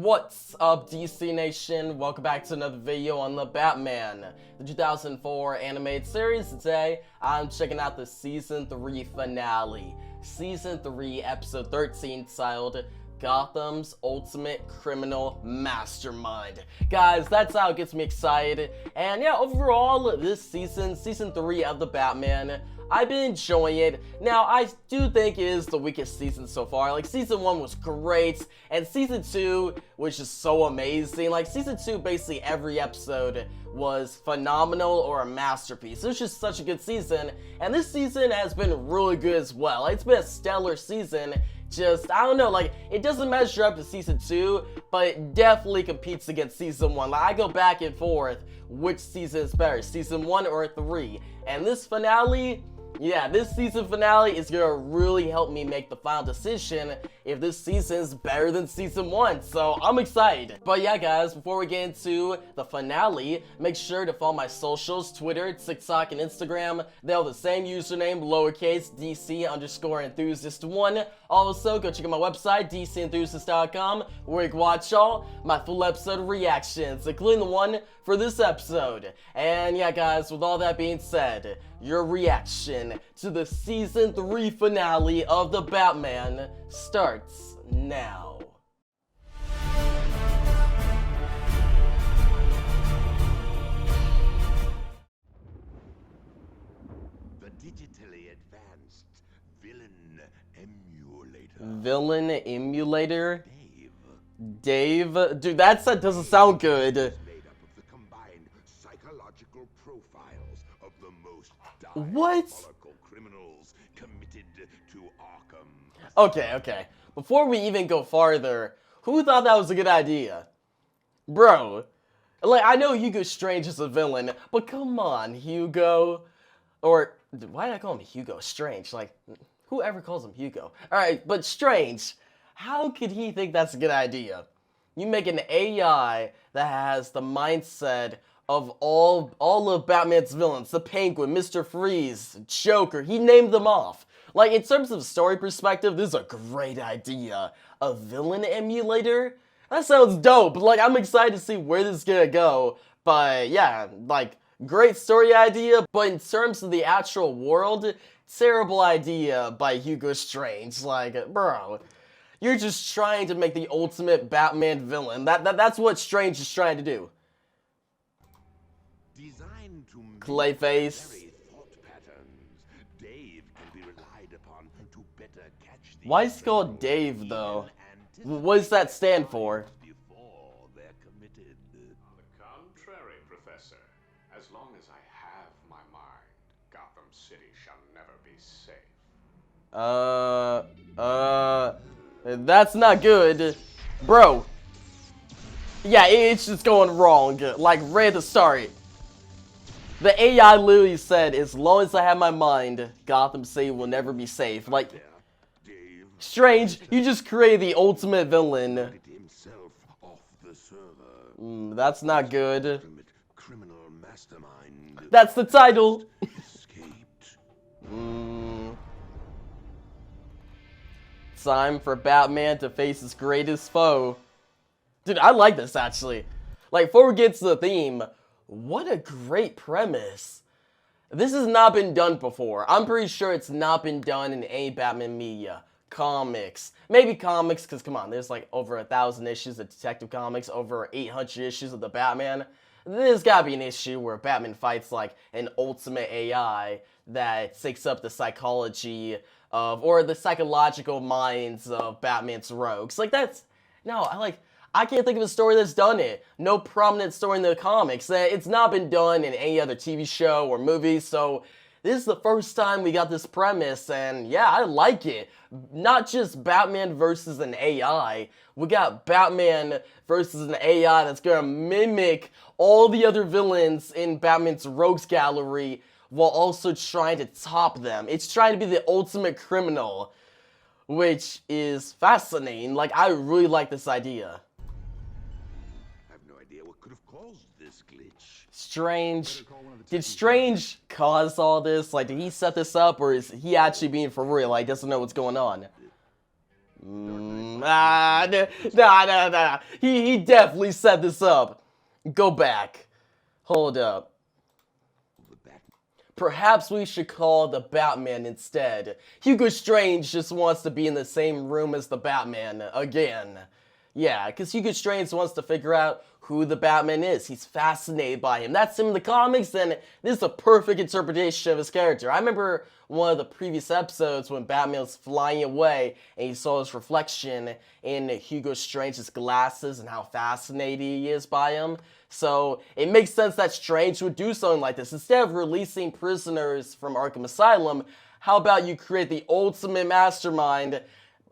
What's up, DC Nation? Welcome back to another video on the Batman, the 2004 animated series. Today, I'm checking out the Season 3 finale. Season 3, Episode 13, titled Gotham's Ultimate Criminal Mastermind. Guys, that's how it gets me excited. And yeah, overall, this season, Season 3 of the Batman, I've been enjoying it. Now, I do think it is the weakest season so far. Like, Season 1 was great, and Season 2 was just so amazing. Like, Season 2, basically every episode was phenomenal or a masterpiece. It was just such a good season, and this season has been really good as well. It's been a stellar season. Just, I don't know, like, it doesn't measure up to Season 2, but it definitely competes against Season 1. Like, I go back and forth which season is better, Season 1 or 3. And this finale, yeah, this season finale is gonna really help me make the final decision if this season is better than Season 1, so I'm excited. But yeah, guys, before we get into the finale, make sure to follow my socials, Twitter, TikTok, and Instagram. They have the same username, lowercase, DC_enthusiast1. Also, go check out my website, DCenthusiast.com, where you can watch all my full episode reactions, including the one for this episode. And yeah, guys, with all that being said, your reaction to the Season 3 finale of The Batman starts now. The Digitally Advanced Villain Emulator. Villain Emulator? D.A.V.E. Dude, that doesn't sound good. Made up of the combined psychological profiles of the most diabolical criminals committed to Arkham. Okay. Before we even go farther, who thought that was a good idea? Bro, like, I know Hugo Strange is a villain, but come on, Hugo. Or, why did I call him Hugo Strange? Like, whoever calls him Hugo. Alright, but Strange, how could he think that's a good idea? You make an AI that has the mindset of all of Batman's villains, the Penguin, Mr. Freeze, Joker, he named them off. Like, in terms of story perspective, this is a great idea. A villain emulator? That sounds dope. Like, I'm excited to see where this is gonna go. But yeah, like, great story idea, but in terms of the actual world, terrible idea by Hugo Strange. Like, bro, you're just trying to make the ultimate Batman villain. That's what Strange is trying to do. Designed to Clayface. very thought patterns, D.A.V.E. can be relied upon to better catch the Why is it called D.A.V.E. though? even What does that stand for? before they're committed. On the contrary, Professor. As long as I have my mind, Gotham City shall never be safe. That's not good. Bro. Yeah, it's just going wrong. Like, right at the start. The AI literally said, as long as I have my mind, Gotham City will never be safe. Like, D.A.V.E. Strange, you just created the ultimate villain. took himself off the server. That's not good. Ultimate criminal mastermind That's the title. escaped. Time for Batman to face his greatest foe. Dude, I like this, actually. Like, before we get to the theme, what a great premise. This has not been done before. I'm pretty sure it's not been done in any Batman media. Comics. Maybe comics, because come on, there's like over 1,000 issues of Detective Comics, over 800 issues of the Batman. There's gotta be an issue where Batman fights like an ultimate AI that takes up the psychology of, or the psychological minds of Batman's rogues. Like, that's, no, I can't think of a story that's done it. No prominent story in the comics. It's not been done in any other TV show or movie, so this is the first time we got this premise, and yeah, I like it. Not just Batman versus an AI. We got Batman versus an AI that's gonna mimic all the other villains in Batman's rogues gallery while also trying to top them. It's trying to be the ultimate criminal, which is fascinating. Like, I really like this idea. I have no idea what could have caused this glitch. Strange. Did Strange cause all this? Like, did he set this up, or is he actually being for real? Like, doesn't know what's going on? Nah. He definitely set this up. Go back. Hold up. Perhaps we should call the Batman instead. Hugo Strange just wants to be in the same room as the Batman again. Yeah, because Hugo Strange wants to figure out who the Batman is. He's fascinated by him. That's him in the comics, and this is a perfect interpretation of his character. I remember one of the previous episodes when Batman was flying away and he saw his reflection in Hugo Strange's glasses and how fascinated he is by him. So it makes sense that Strange would do something like this. Instead of releasing prisoners from Arkham Asylum, how about you create the ultimate mastermind,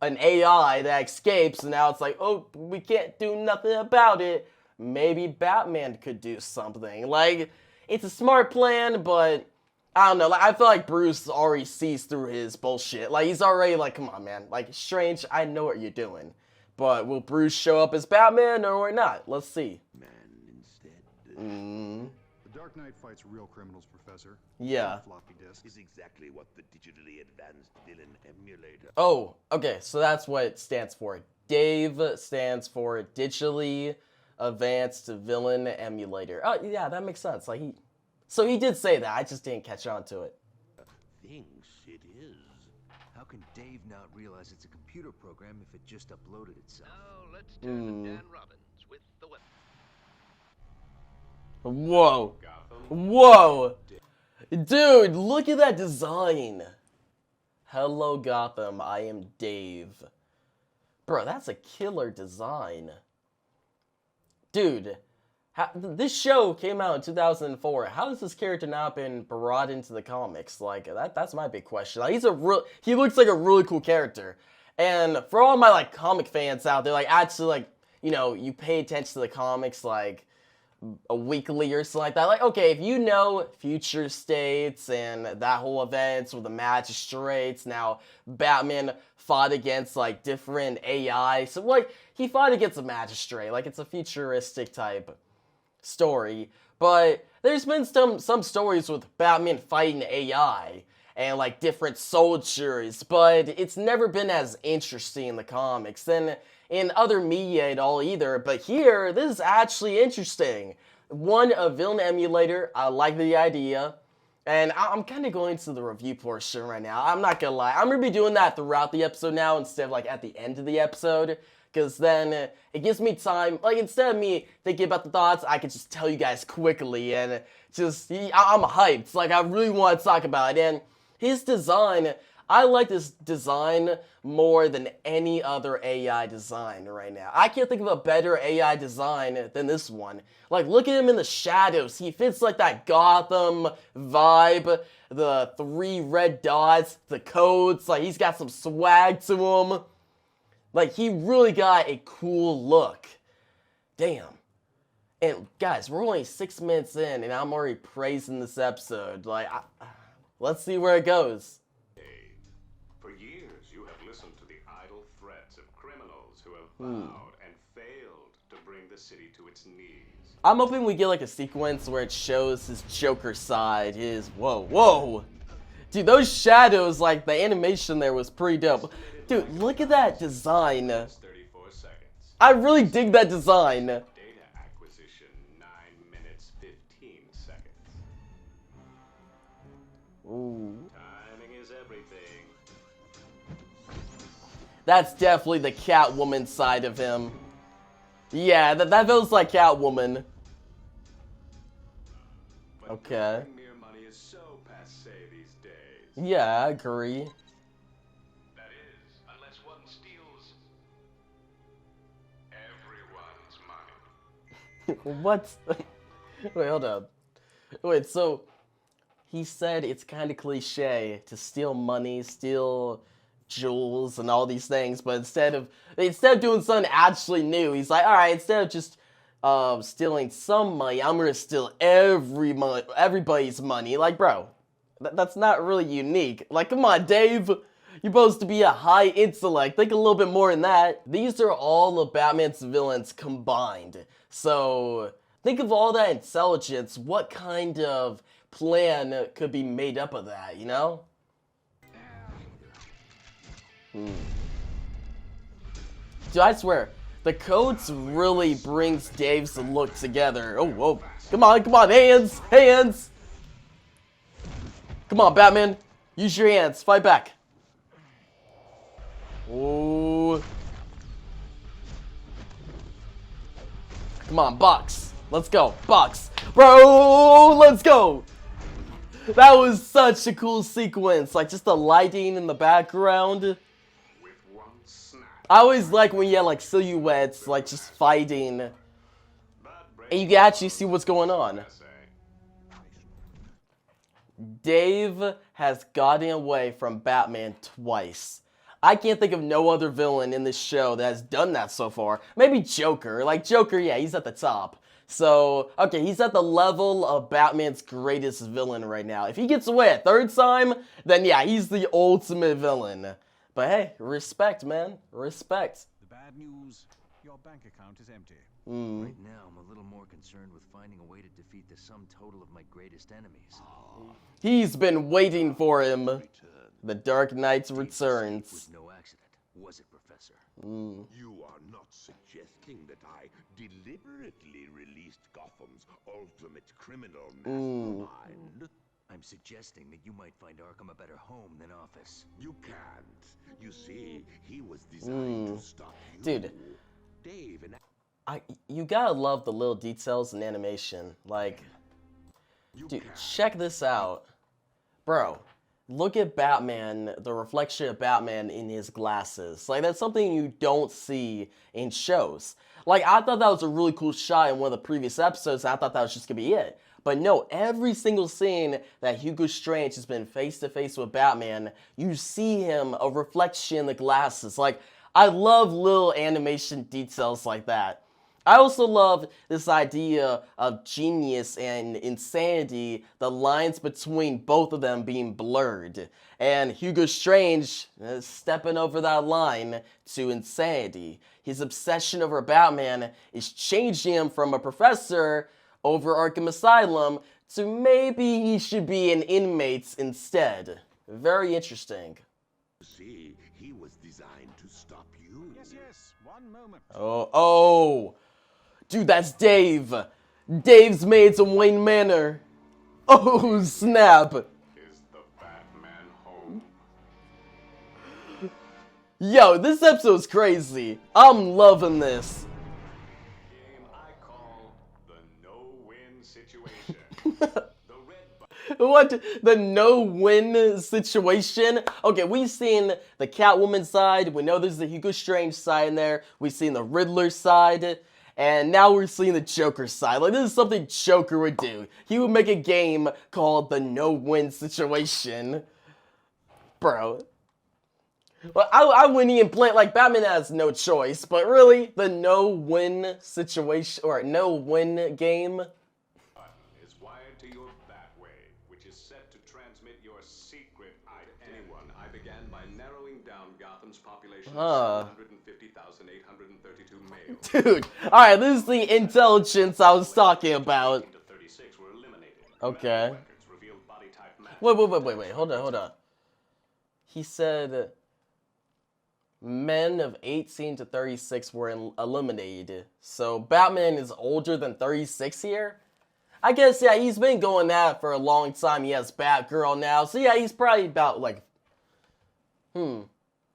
an AI that escapes, and now it's like, oh, we can't do nothing about it. Maybe Batman could do something. Like, it's a smart plan, but I don't know. Like, I feel like Bruce already sees through his bullshit. Like, he's already like, come on, man. Like, Strange, I know what you're doing. But will Bruce show up as Batman or not? Let's see. The Dark Knight fights real criminals, Professor. Yeah. Floppy disk Is exactly what the Digitally Advanced Villain Emulator. Oh, okay. So that's what it stands for. D.A.V.E stands for Digitally Advanced Villain Emulator. Oh, yeah, that makes sense. Like so he did say that. I just didn't catch on to it. Thinks it is. How can Dave not realize it's a computer program if it just uploaded itself? Now let's turn to Dan Robbins with the weapon. Whoa. Whoa. Dude, look at that design. Hello, Gotham. I am Dave. Bro, that's a killer design. Dude, this show came out in 2004. How has this character not been brought into the comics? Like, that's my big question. Like, he looks like a really cool character. And for all my, like, comic fans out there, like, actually, like, you know, you pay attention to the comics, like, a weekly or something like that. Like, okay, if you know future states and that whole events with the magistrates, now Batman fought against, like, different AI. So, like, he fought against a magistrate. Like, it's a futuristic type story. But there's been some stories with Batman fighting AI and, like, different soldiers, but it's never been as interesting in the comics than in other media at all either. But here, this is actually interesting. One, a villain emulator. I like the idea. And I'm kind of going to the review portion right now. I'm not gonna lie. I'm gonna be doing that throughout the episode now instead of, like, at the end of the episode. Because then it gives me time, like, instead of me thinking about the thoughts, I can just tell you guys quickly. And just, I'm hyped. Like, I really want to talk about it. And his design, I like this design more than any other AI design right now. I can't think of a better AI design than this one. Like, look at him in the shadows. He fits like that Gotham vibe. The 3 red dots, the codes. Like, he's got some swag to him. Like, he really got a cool look. Damn. And guys, we're only 6 minutes in, and I'm already praising this episode. Like, let's see where it goes. For years, you have listened to the idle threats of criminals who have vowed and failed to bring the city to its knees. I'm hoping we get, like, a sequence where it shows his Joker side. Whoa. Dude, those shadows, like, the animation there was pretty dope. Dude, look at that design. 34 seconds. I really dig that design. Data acquisition, 9 minutes, 15 seconds. Ooh. Timing is everything. That's definitely the Catwoman side of him. Yeah, that feels like Catwoman. But Okay. mere money is so passé these days. Yeah, I agree. That is, unless one steals everyone's money. What? Wait, hold up. Wait, so he said it's kind of cliche to steal money, steal jewels, and all these things, but instead of doing something actually new, he's like, all right, instead of just stealing some money, I'm gonna steal everybody's money. Like, bro, that's not really unique. Like, come on, Dave. You're supposed to be a high intellect. Think a little bit more than that. These are all of Batman's villains combined. So think of all that intelligence. What kind of plan could be made up of that, you know? Dude, I swear, the coats really brings Dave's look together. Oh, whoa. Come on, hands, hands. Come on, Batman. Use your hands, fight back. Oh. Come on, box. Let's go, box. Bro, let's go. That was such a cool sequence. Like, just the lighting in the background. With one snap. I always like when you have, like, silhouettes, like, just fighting. And you can actually see what's going on. Dave has gotten away from Batman twice. I can't think of no other villain in this show that has done that so far. Maybe Joker. Like, Joker, yeah, he's at the top. So, okay, he's at the level of Batman's greatest villain right now. If he gets away a third time, then yeah, he's the ultimate villain. But hey, respect, man. Respect. The bad news, your bank account is empty. Right now, I'm a little more concerned with finding a way to defeat the sum total of my greatest enemies. He's been waiting for him. The Dark Knight's returns. Was no accident, was it, Professor? You are not suggesting that I deliberately released Gotham's ultimate criminal mastermind? I'm suggesting that you might find Arkham a better home than office. You can't. You see, he was designed to stop you. Dude. Dave and You gotta love the little details in animation. Like, dude, check this out. Bro, look at Batman, the reflection of Batman in his glasses. Like, that's something you don't see in shows. Like, I thought that was a really cool shot in one of the previous episodes, and I thought that was just gonna be it. But no, every single scene that Hugo Strange has been face to face with Batman, you see him, a reflection in the glasses. Like, I love little animation details like that. I also love this idea of genius and insanity, the lines between both of them being blurred. And Hugo Strange is stepping over that line to insanity. His obsession over Batman is changing him from a professor over Arkham Asylum to maybe he should be an inmate instead. Very interesting. see, he was designed to stop you. Yes, one moment. Oh. Dude, that's Dave. Dave's made some Wayne Manor. Oh, snap. Is the Batman home? Yo, this episode's crazy. I'm loving this. Game I call the no-win situation. What? The no-win situation? Okay, we've seen the Catwoman side. We know there's the Hugo Strange side in there. We've seen the Riddler side. And now we're seeing the Joker side. Like, this is something Joker would do. He would make a game called the no-win situation. Bro. Well, I wouldn't even play it. Like, Batman has no choice. But really, the no-win situation, or no-win game. Button is wired to your Batwave, which is set to transmit your secret to anyone. I began by narrowing down Gotham's population to 750,832 males. Dude, alright, this is the intelligence I was talking about. 18 to 36 were eliminated. Okay. Medical records revealed body type match. Wait, hold on. He said men of 18 to 36 were eliminated. So Batman is older than 36 here? I guess, yeah, he's been going that for a long time. He has Batgirl now. So yeah, he's probably about like,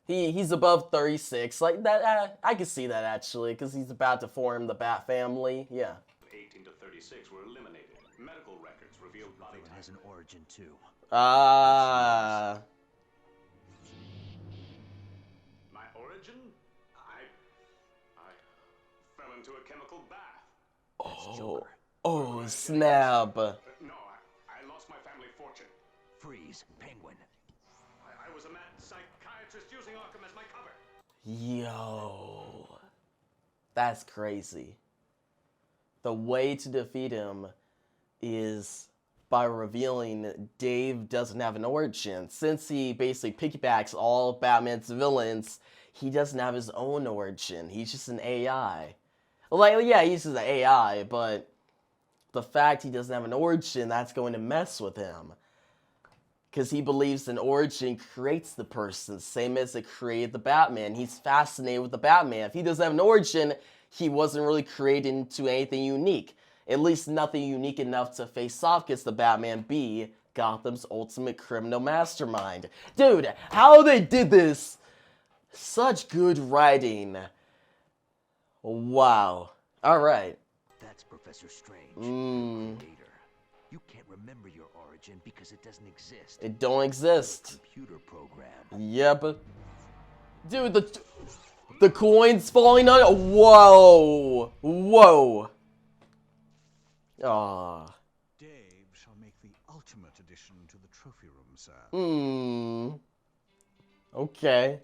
He's above 36. Like, that, I can see that actually, because he's about to form the Bat family. Yeah. 18 to 36 were eliminated. Medical records revealed body It type. has an origin too. Ah. My origin? I fell into a chemical bath. Oh, snap. No, I lost my family fortune. Freeze, Penguin. I was a mad psychiatrist using Arkham as my cover. Yo. That's crazy. The way to defeat him is by revealing Dave doesn't have an origin. Since he basically piggybacks all Batman's villains, he doesn't have his own origin. He's just an AI. Like, yeah, he's just an AI, but the fact he doesn't have an origin, that's going to mess with him. because he believes an origin creates the person, same as it created the Batman. He's fascinated with the Batman. If he doesn't have an origin, he wasn't really created into anything unique. At least nothing unique enough to face off against the Batman, be Gotham's ultimate criminal mastermind. Dude, how they did this! Such good writing. Wow. Alright. That's Professor Strange. Creator. You can't remember your origin because it doesn't exist. It don't exist. Computer program. Yep. Dude, the coins falling on. Whoa. Whoa. Ah. D.A.V.E. shall make the ultimate addition to the trophy room, sir. Okay.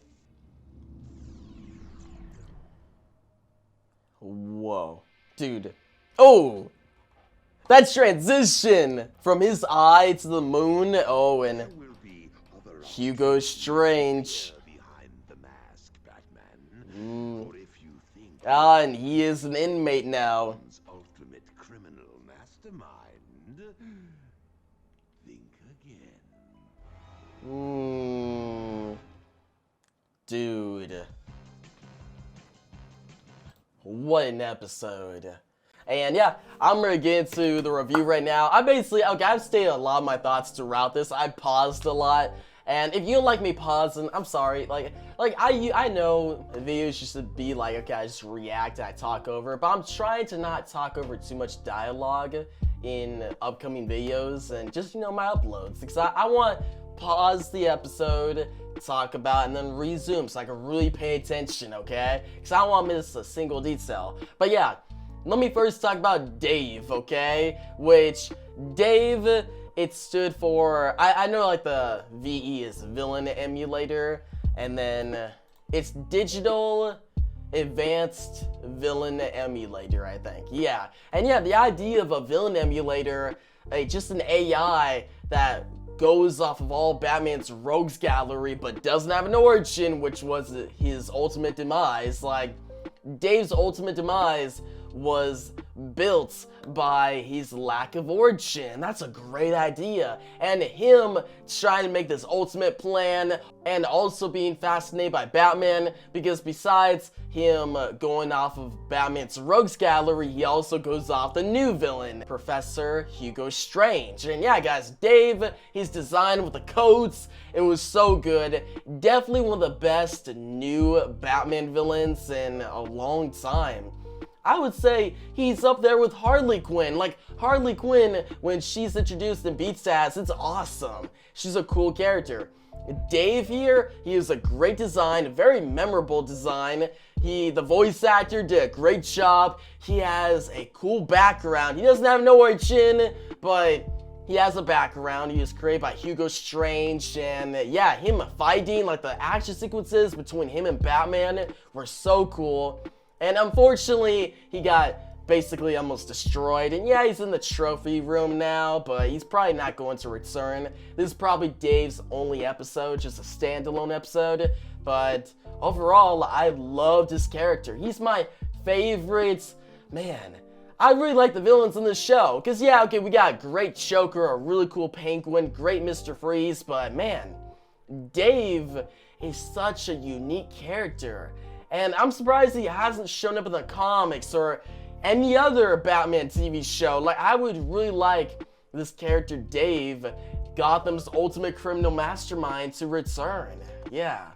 Whoa. Dude. Oh! That transition from his eye to the moon. Oh, and Hugo Strange. Behind the mask, Batman. Or if you think And he is an inmate now. ultimate criminal mastermind, think again. Dude. What an episode. And yeah, I'm gonna get into the review right now. I've stated a lot of my thoughts throughout this. I paused a lot. And if you don't like me pausing, I'm sorry. I know videos used to be like, okay, I just react and I talk over. But I'm trying to not talk over too much dialogue in upcoming videos and just, my uploads. Because I want to pause the episode, talk about, and then resume so I can really pay attention, okay? Because I don't want to miss a single detail. But yeah, let me first talk about D.A.V.E, okay? Which, D.A.V.E, it stood for, I know like the V.E is Villain Emulator, and then it's Digital Advanced Villain Emulator, I think. Yeah, and yeah, the idea of a villain emulator, just an AI that goes off of all Batman's rogues gallery but doesn't have an origin, which was his ultimate demise. Like, D.A.V.E.'s ultimate demise was built by his lack of origin. That's a great idea. And him trying to make this ultimate plan and also being fascinated by Batman, because besides him going off of Batman's rogues gallery, he also goes off the new villain, Professor Hugo Strange. And yeah, guys, D.A.V.E, he's designed with the codes. It was so good. Definitely one of the best new Batman villains in a long time. I would say he's up there with Harley Quinn. Like, Harley Quinn, when she's introduced in Beat's ass, it's awesome. She's a cool character. D.A.V.E here, he is a great design, a very memorable design. The voice actor did a great job. He has a cool background. He doesn't have an origin, but he has a background. He was created by Hugo Strange, and yeah, him fighting, like the action sequences between him and Batman were so cool. And unfortunately, he got basically almost destroyed. And yeah, he's in the trophy room now, but he's probably not going to return. This is probably D.A.V.E.'s only episode, just a standalone episode. But overall, I loved his character. He's my favorite. Man, I really like the villains in this show. Because yeah, okay, we got a great Joker, a really cool Penguin, great Mr. Freeze. But man, D.A.V.E is such a unique character. And I'm surprised he hasn't shown up in the comics or any other Batman TV show. Like, I would really like this character D.A.V.E, Gotham's ultimate criminal mastermind, to return. Yeah.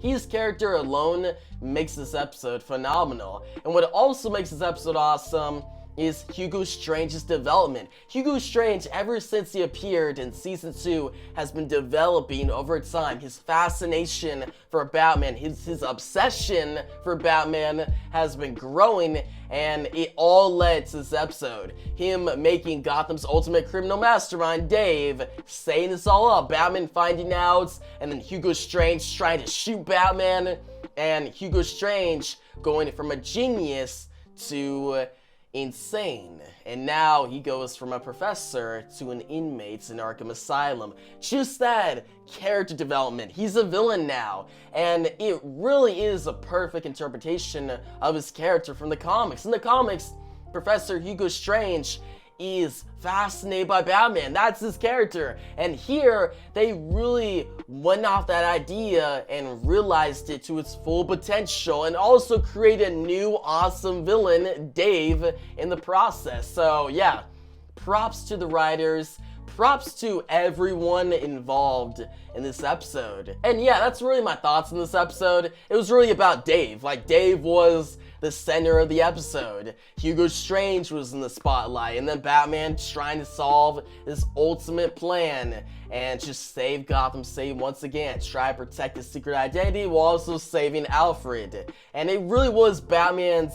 His character alone makes this episode phenomenal. And what also makes this episode awesome is Hugo Strange's development. Hugo Strange, ever since he appeared in Season 2, has been developing over time. His fascination for Batman, his obsession for Batman has been growing, and it all led to this episode. Him making Gotham's ultimate criminal mastermind, D.A.V.E, saying this all up, Batman finding out, and then Hugo Strange trying to shoot Batman, and Hugo Strange going from a genius to insane. And now he goes from a professor to an inmate in Arkham Asylum. Just that character development. He's a villain now, and it really is a perfect interpretation of his character from the comics. In the comics, Professor Hugo Strange is fascinated by Batman. That's his character. And here, they really went off that idea and realized it to its full potential, and also created a new awesome villain, Dave, in the process. So yeah, props to the writers. Props to everyone involved in this episode. And yeah, that's really my thoughts on this episode. It was really about Dave. Like, Dave was the center of the episode. Hugo Strange was in the spotlight, and then Batman trying to solve this ultimate plan and just save Gotham City once again, try to protect his secret identity while also saving Alfred. And it really was Batman's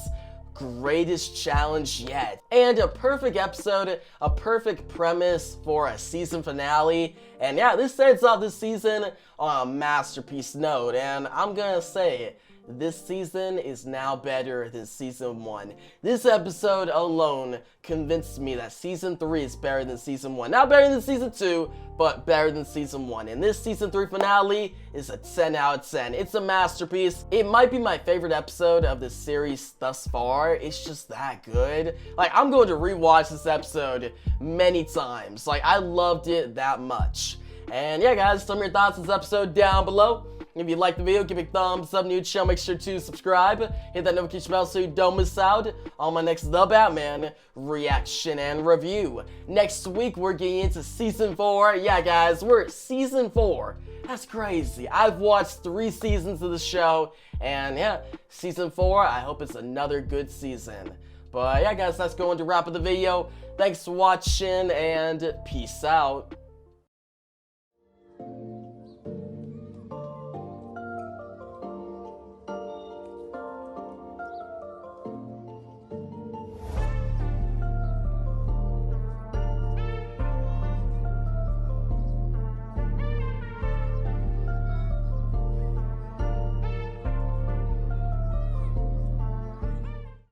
greatest challenge yet. And a perfect episode, a perfect premise for a season finale. And yeah, this ends off this season on a masterpiece note. And I'm gonna say, this season is now better than season 1. This episode alone convinced me that season 3 is better than season 1. Not better than season 2, but better than season 1. And this season 3 finale is a 10 out of 10. It's a masterpiece. It might be my favorite episode of the series thus far. It's just that good. Like, I'm going to rewatch this episode many times. Like, I loved it that much. And yeah, guys, tell me your thoughts on this episode down below. If you liked the video, give it a thumbs up. New channel, make sure to subscribe. Hit that notification bell so you don't miss out on my next The Batman reaction and review. Next week, we're getting into season 4. Yeah, guys, we're at season 4. That's crazy. I've watched 3 seasons of the show, and yeah, season 4, I hope it's another good season. But yeah, guys, that's going to wrap up the video. Thanks for watching, and peace out.